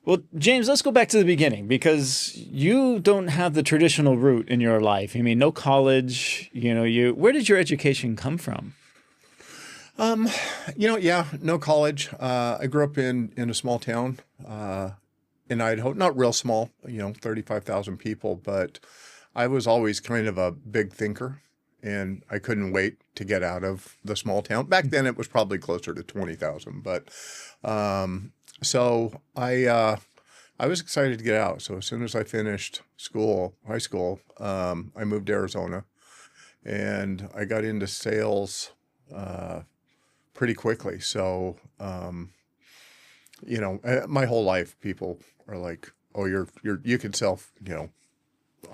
Well, James, let's go back to the beginning because you don't have the traditional route in your life. I mean, no college, where did your education come from? Yeah, no college. I grew up in a small town in Idaho, not real small, 35,000 people, but I was always kind of a big thinker and I couldn't wait to get out of the small town. Back then it was probably closer to 20,000, but so I was excited to get out. So as soon as I finished high school, I moved to Arizona and I got into sales uh, pretty quickly. So, my whole life, people are like, "Oh, you can sell,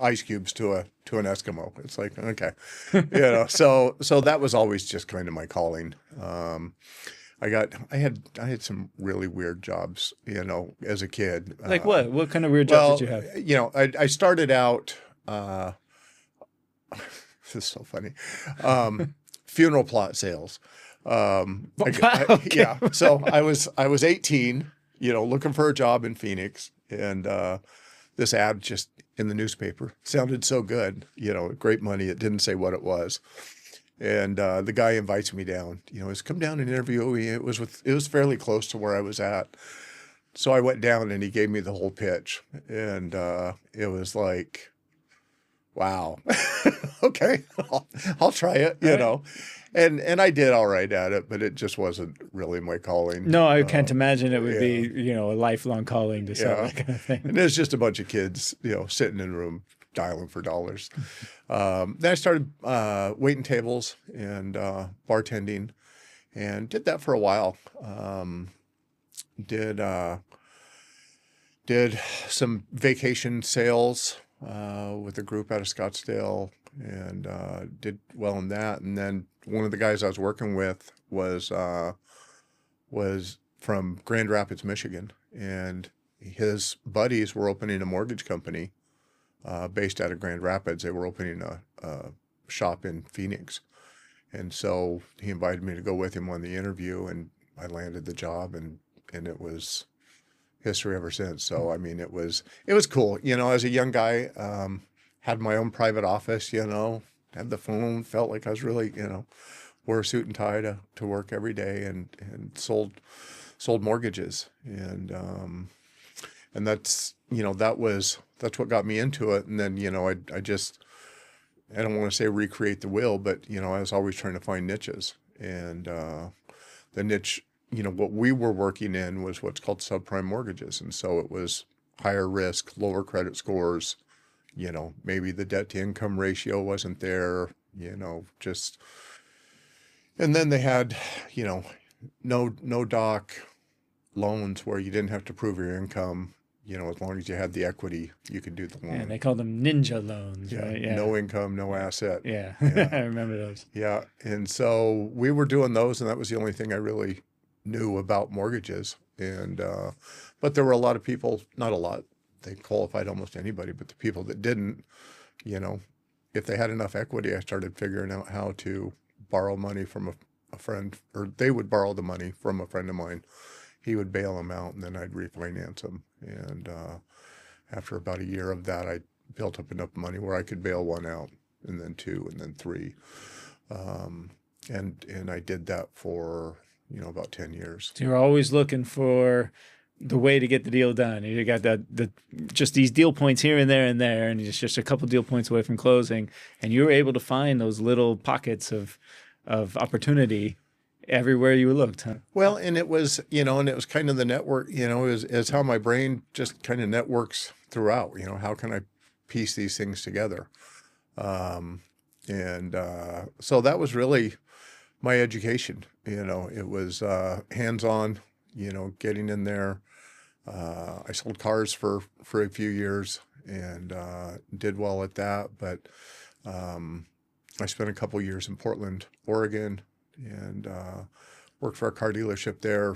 ice cubes to an Eskimo." It's like, okay, so that was always just kind of my calling. I had some really weird jobs, as a kid. Like what? What kind of weird jobs did Well, you have? I started out. This is so funny. Funeral plot sales. Okay. Yeah. So I was 18, looking for a job in Phoenix, and this ad just in the newspaper sounded so good, great money. It didn't say what it was, and the guy invites me down. He's come down and interview me. It was fairly close to where I was at, so I went down and he gave me the whole pitch, and it was like, wow, okay, I'll try it, All right. and I did all right at it, but it just wasn't really my calling. No, I can't imagine it would be, Yeah, a lifelong calling to sell yeah, that kind of and thing. there's just a bunch of kids, sitting in a room dialing for dollars. Then I started waiting tables and bartending, and did that for a while. Did did some vacation sales with a group out of Scottsdale and did well in that. And then one of the guys I was working with was from Grand Rapids, Michigan, and his buddies were opening a mortgage company based out of Grand Rapids. They were opening a shop in Phoenix, and so he invited me to go with him on the interview, and I landed the job, and it was history ever since. So I mean, it was cool. As a young guy, had my own private office. Had the phone. Felt like I was really, wore a suit and tie to work every day, and sold mortgages, and that's what got me into it. And then I don't want to say recreate the wheel, but I was always trying to find niches, and the niche, what we were working in was what's called subprime mortgages. And so it was higher risk, lower credit scores, maybe the debt to income ratio wasn't there, just, and then they had, you know, no doc loans where you didn't have to prove your income, as long as you had the equity, you could do the And loan. they called them ninja loans, Yeah. right? Yeah. No income, no asset. Yeah. Yeah. I remember those. Yeah. And so we were doing those, and that was the only thing I really knew about mortgages. But there were a lot of people, not a lot, they qualified almost anybody, but the people that didn't, you know, if they had enough equity, I started figuring out how to borrow money from a friend, or they would borrow the money from a friend of mine. He would bail them out, and then I'd refinance them. And after about a year of that, I built up enough money where I could bail one out, and then two, and then three. Um, and I did that for about 10 years. So you're always looking for the way to get the deal done. You got the just these deal points here and there, and it's just a couple deal points away from closing, and you were able to find those little pockets of opportunity everywhere you looked, huh? Well, and it was kind of the network, is how my brain just kind of networks throughout. How can I piece these things together? And so that was really my education. It was hands-on, getting in there. I sold cars for a few years and did well at that. But I spent a couple years in Portland, Oregon, and worked for a car dealership there.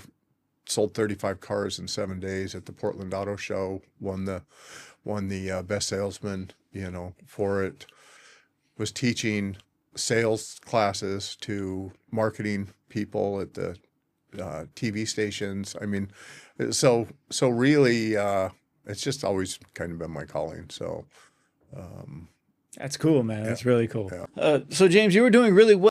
Sold 35 cars in 7 days at the Portland Auto Show. Won the best salesman, for it. Was teaching sales classes to marketing people at the TV stations. I mean, so really, it's just always kind of been my calling. So That's cool, man. That's really cool. Yeah. So James, you were doing really well.